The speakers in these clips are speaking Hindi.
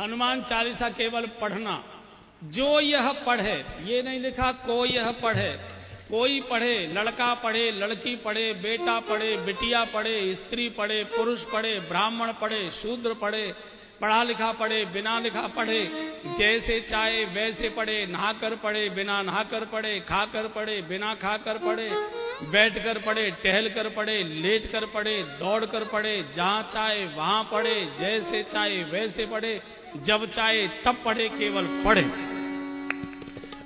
हनुमान चालीसा केवल पढ़ना। जो यह पढ़े, ये नहीं लिखा को यह पढ़े, कोई पढ़े, लड़का पढ़े, लड़की पढ़े, बेटा पढ़े, बिटिया पढ़े, स्त्री पढ़े, पुरुष पढ़े, ब्राह्मण पढ़े, शूद्र पढ़े, पढ़ा लिखा पढ़े, बिना लिखा पढ़े, जैसे चाहे वैसे पढ़े, नहाकर पढ़े, बिना नहाकर पढ़े, खाकर पढ़े, बिना खाकर पढ़े, बैठकर पढ़े, टहल कर पढ़े, लेट कर पढ़े, दौड़ कर पढ़े, जहां चाहे वहां पढ़े, जैसे चाहे वैसे पढ़े, जब चाहे तब पढ़े, केवल पढ़े।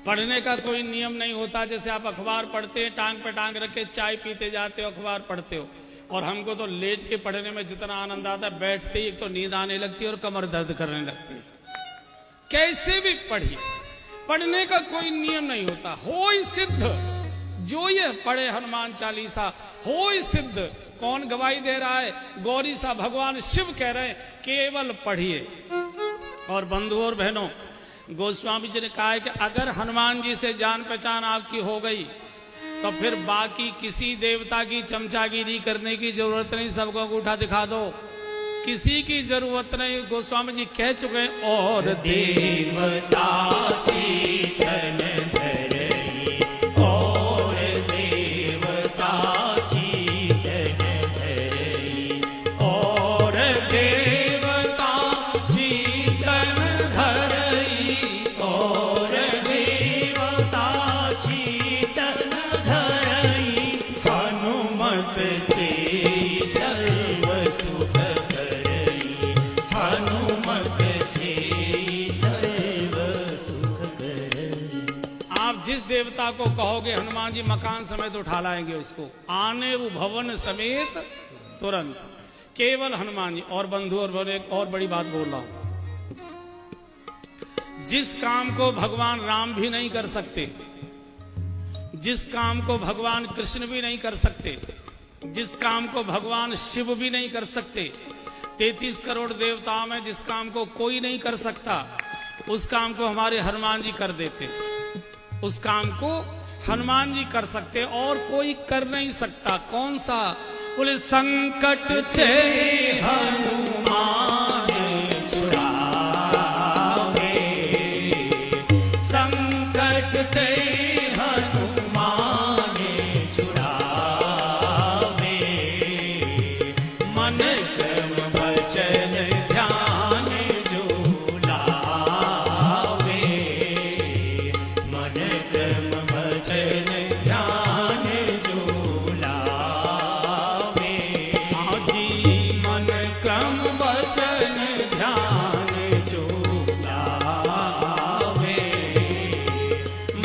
पढ़ने का कोई नियम नहीं होता। जैसे आप अखबार पढ़ते हैं, टांग पे टांग रखे चाय पीते जाते हो, अखबार पढ़ते हो, और हमको तो लेट के पढ़ने में जितना आनंद आता है, बैठते ही एक तो नींद आने लगती है और कमर दर्द करने लगती है। कैसे भी पढ़िए, पढ़ने का कोई नियम नहीं होता। होय सिद्ध, जो ये पढ़े हनुमान चालीसा होय सिद्ध। कौन गवाही दे रहा है? गौरी सा भगवान शिव कह रहे हैं, केवल पढ़िए। और बंधुओं और बहनों, गोस्वामी जी ने कहा है कि अगर हनुमान जी से जान पहचान आपकी हो गई तो फिर बाकी किसी देवता की चमचागिरी करने की जरूरत नहीं, सबको अंगूठा दिखा दो, किसी की जरूरत नहीं। गोस्वामी जी कह चुके हैं, और देवता चीतन धरई, और देवता चीतन धरई, और देवता चीतन धरई, और देवता चीतन धरई, हनुमत से सर्व सुख करई, हनुमत से सर्व सुख करई। आप जिस देवता को कहोगे हनुमान जी मकान समेत उठा लाएंगे उसको, आने वो भवन समेत तुरंत, केवल हनुमान जी। और बंधु और बहनों, एक और बड़ी बात बोल रहा हूं, जिस काम को भगवान राम भी नहीं कर सकते, जिस काम को भगवान कृष्ण भी नहीं कर सकते, जिस काम को भगवान शिव भी नहीं कर सकते, 33 करोड़ देवताओं में जिस काम को कोई नहीं कर सकता, उस काम को हमारे हनुमान जी कर देते। उस काम को हनुमान जी कर सकते और कोई कर नहीं सकता। कौन सा? बोले संकट ते हनुमान छुड़ावे, संकट ते हनुमान छुड़ावे, मन क्रम वचन ध्यान जो लावे, मन क्रम वचन ध्यान जो लावे, जी मन क्रम वचन ध्यान जो लावे,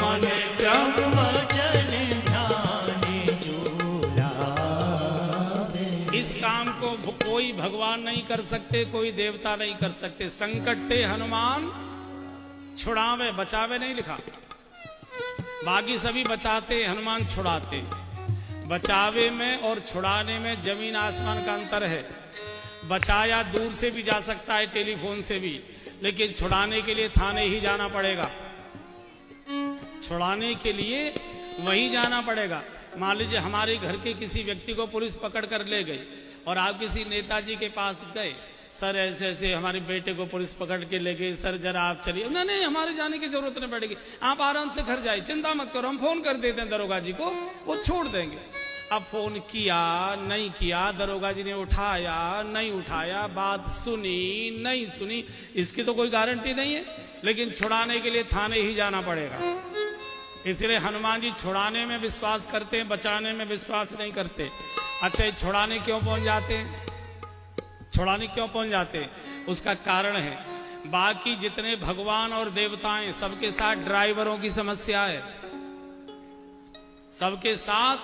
मन क्रम वचन ध्यान जो लावे। इस काम को कोई भगवान नहीं कर सकते, कोई देवता नहीं कर सकते। संकट थे हनुमान छुड़ावे, बचावे नहीं लिखा। बाकी सभी बचाते, हनुमान छुड़ाते। बचावे में और छुड़ाने में जमीन आसमान का अंतर है। बचाया दूर से भी जा सकता है, टेलीफोन से भी, लेकिन छुड़ाने के लिए थाने ही जाना पड़ेगा। छुड़ाने के लिए वहीं जाना पड़ेगा। मान लीजिए हमारे घर के किसी व्यक्ति को पुलिस पकड़ कर ले गई और आप किसी नेताजी के पास गए, सर ऐसे ऐसे हमारे बेटे को पुलिस पकड़ के ले गई, सर जरा आप चलिए। नहीं नहीं, हमारे जाने की जरूरत नहीं पड़ेगी, आप आराम से घर जाइए, चिंता मत करो, हम फोन कर देते हैं दरोगा जी को, वो छोड़ देंगे। अब फोन किया नहीं किया, दरोगा जी ने उठाया नहीं उठाया, बात सुनी नहीं सुनी, इसकी तो कोई गारंटी नहीं है। लेकिन छुड़ाने के लिए थाने ही जाना पड़ेगा। इसलिए हनुमान जी छुड़ाने में विश्वास करते हैं, बचाने में विश्वास नहीं करते। अच्छा, ये छुड़ाने क्यों पहुंच जाते हैं? छुड़ाने क्यों पहुंच जाते हैं? उसका कारण है, बाकी जितने भगवान और देवताएं सबके साथ ड्राइवरों की समस्या है। सबके साथ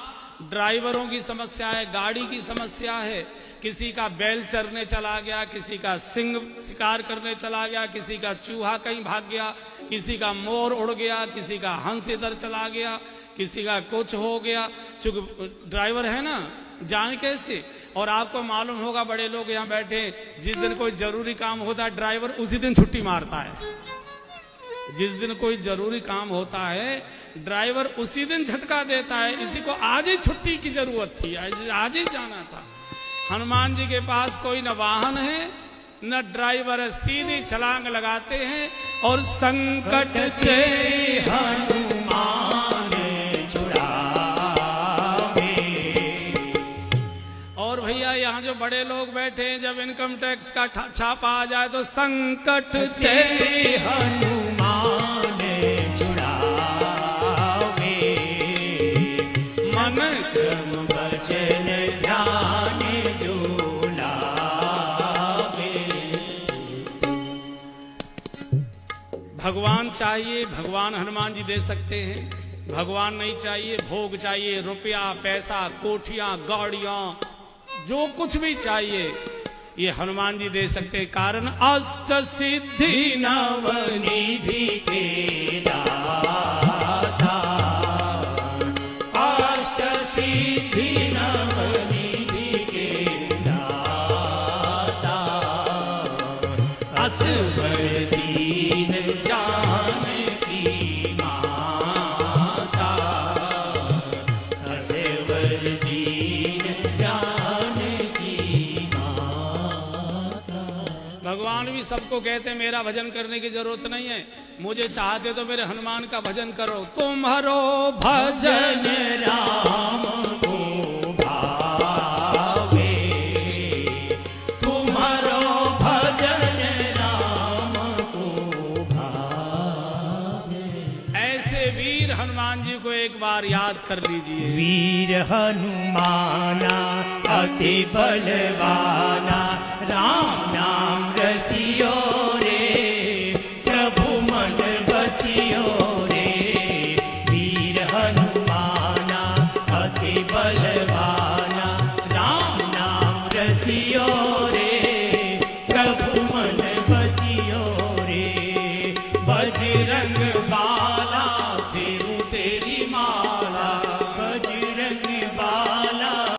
ड्राइवरों की समस्या है, गाड़ी की समस्या है। किसी का बैल चरने चला गया, किसी का सिंह शिकार करने चला गया, किसी का चूहा कहीं भाग गया, किसी का मोर उड़ गया, किसी का हंस इधर चला गया, किसी का कुछ हो गया। चूंकि ड्राइवर है ना, जाने कैसे। और आपको मालूम होगा, बड़े लोग यहाँ बैठे, जिस दिन कोई जरूरी काम होता है ड्राइवर उसी दिन छुट्टी मारता है। जिस दिन कोई जरूरी काम होता है ड्राइवर उसी दिन झटका देता है, इसी को आज ही छुट्टी की जरूरत थी, आज ही जाना था। हनुमान जी के पास कोई न वाहन है न ड्राइवर है, सीधी छलांग लगाते हैं और संकट के हनुमान छुड़ावे। और भैया यहाँ जो बड़े लोग बैठे हैं, जब इनकम टैक्स का छापा आ जाए तो संकट ते हनुमान छुड़ावे। मन क्रम वचन ध्यान जो लावे। भगवान चाहिए, भगवान हनुमान जी दे सकते हैं। भगवान नहीं चाहिए, भोग चाहिए, रुपया पैसा कोठियां गाड़ियां जो कुछ भी चाहिए ये हनुमान जी दे सकते हैं। कारण अष्ट सिद्धि नवनिधि के दाता। अष्ट सिद्धि नवनिधि के दाता। असवर दीन जानकी माता। असवर दीन जानकी माता। भगवान भी सबको कहते हैं मेरा भजन करने की जरूरत नहीं है, मुझे चाहते तो मेरे हनुमान का भजन करो। तुम्हारो भजन भजन राम को भावे। तुम्हारो भजन राम को भावे। ऐसे वीर हनुमान जी को एक बार याद कर लीजिए। वीर हनुमाना अति बलवाना। राम नाम रसियो रे प्रभु मन बसियो रे। वीर हनुमाना अति बलवाना। राम नाम रसियो रे प्रभु मन बसियो रे। बजरंग